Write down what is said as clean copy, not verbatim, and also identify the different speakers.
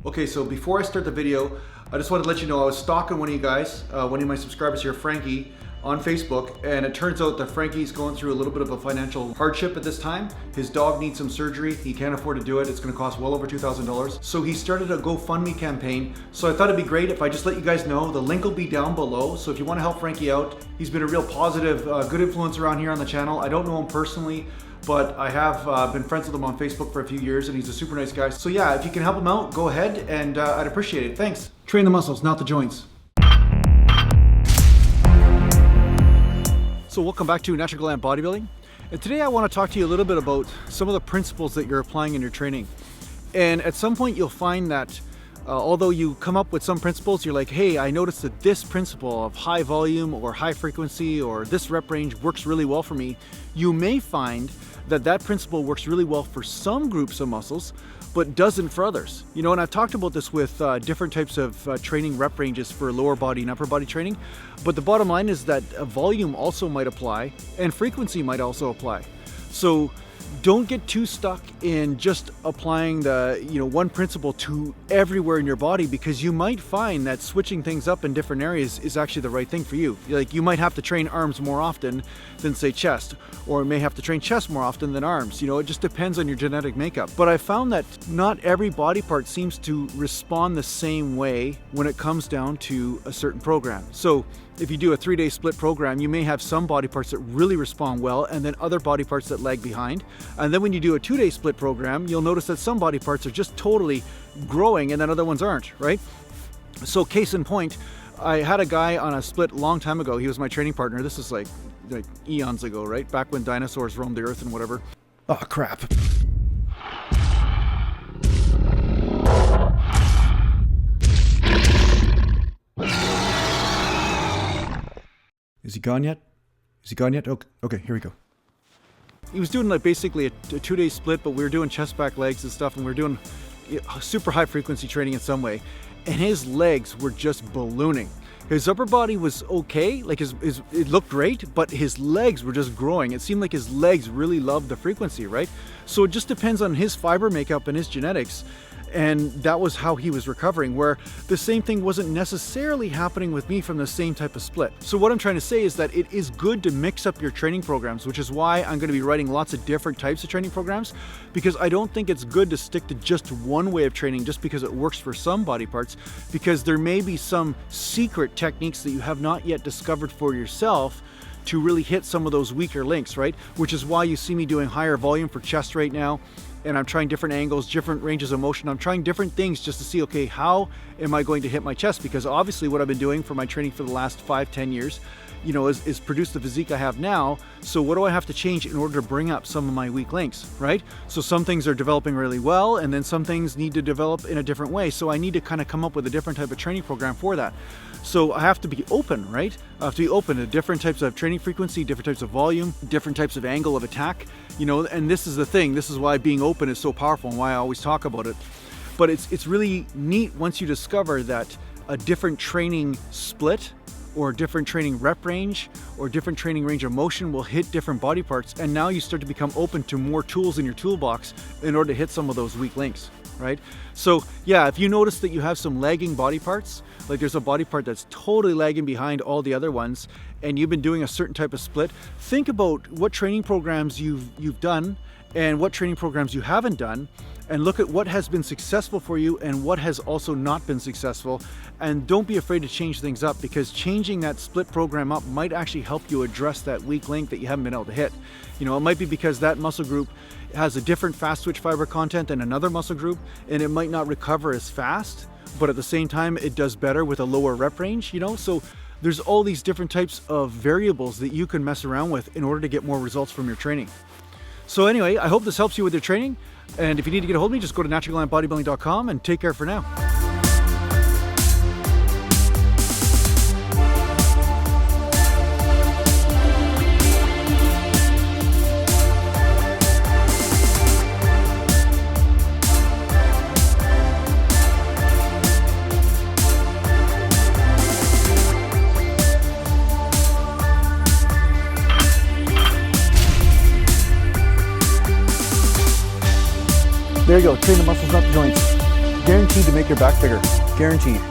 Speaker 1: Okay, so before I start the video, I just wanted to let you know I was stalking one of you guys, one of my subscribers here, Frankie, on Facebook, and it turns out that Frankie's going through a little bit of a financial hardship at this time. His dog needs some surgery. He can't afford to do it. It's going to cost well over $2,000. So he started a GoFundMe campaign. So I thought it'd be great if I just let you guys know. The link will be down below. So if you want to help Frankie out, he's been a real positive, good influence around here on the channel. I don't know him personally, but I have been friends with him on Facebook for a few years, and he's a super nice guy. So yeah, if you can help him out, go ahead, and I'd appreciate it. Thanks. Train the muscles, not the joints. So welcome back to Natural Gallant Bodybuilding. And today I want to talk to you a little bit about some of the principles that you're applying in your training. And at some point you'll find that although you come up with some principles, you're like, hey, I noticed that this principle of high volume or high frequency or this rep range works really well for me. You may find that that principle works really well for some groups of muscles, but doesn't for others. You know, and I've talked about this with different types of training rep ranges for lower body and upper body training. But the bottom line is that volume also might apply and frequency might also apply. So don't get too stuck in just applying the, one principle to everywhere in your body, because you might find that switching things up in different areas is actually the right thing for you. Like, you might have to train arms more often than, say, chest, or you may have to train chest more often than arms. It just depends on your genetic makeup. But I found that not every body part seems to respond the same way when it comes down to a certain program. So if you do a 3-day split program, you may have some body parts that really respond well and then other body parts that lag behind. And then when you do a 2-day split program, you'll notice that some body parts are just totally growing and then other ones aren't, right? So case in point, I had a guy on a split a long time ago. He was my training partner. This is like eons ago, right? Back when dinosaurs roamed the earth and whatever. Oh, crap. Is he gone yet? Is he gone yet? Okay, here we go. He was doing like basically a 2-day split, but we were doing chest, back, legs and stuff, and we were doing super high frequency training in some way. And his legs were just ballooning. His upper body was okay, like it looked great, but his legs were just growing. It seemed like his legs really loved the frequency, right? So it just depends on his fiber makeup and his genetics. And that was how he was recovering, where the same thing wasn't necessarily happening with me from the same type of split. So what I'm trying to say is that it is good to mix up your training programs, which is why I'm going to be writing lots of different types of training programs, because I don't think it's good to stick to just one way of training just because it works for some body parts, because there may be some secret techniques that you have not yet discovered for yourself to really hit some of those weaker links, right? Which is why you see me doing higher volume for chest right now. And I'm trying different angles, different ranges of motion. I'm trying different things just to see, okay, how am I going to hit my chest? Because obviously what I've been doing for my training for the last 5-10 years, is produce the physique I have now. So what do I have to change in order to bring up some of my weak links, right? So some things are developing really well, and then some things need to develop in a different way. So I need to kind of come up with a different type of training program for that. So I have to be open, right? I have to be open to different types of training frequency, different types of volume, different types of angle of attack, and this is the thing. This is why being open is so powerful and why I always talk about it. But it's really neat once you discover that a different training split or different training rep range or different training range of motion will hit different body parts, and now you start to become open to more tools in your toolbox in order to hit some of those weak links, right? So yeah, if you notice that you have some lagging body parts, like there's a body part that's totally lagging behind all the other ones, and you've been doing a certain type of split, think about what training programs you've done and what training programs you haven't done, and look at what has been successful for you and what has also not been successful. And don't be afraid to change things up, because changing that split program up might actually help you address that weak link that you haven't been able to hit. It might be because that muscle group has a different fast twitch fiber content than another muscle group, and it might not recover as fast, but at the same time it does better with a lower rep range, so there's all these different types of variables that you can mess around with in order to get more results from your training. So anyway, I hope this helps you with your training. And if you need to get a hold of me, just go to naturalgallantbodybuilding.com, and take care for now. There you go, train the muscles, not the joints. Guaranteed to make your back bigger. Guaranteed.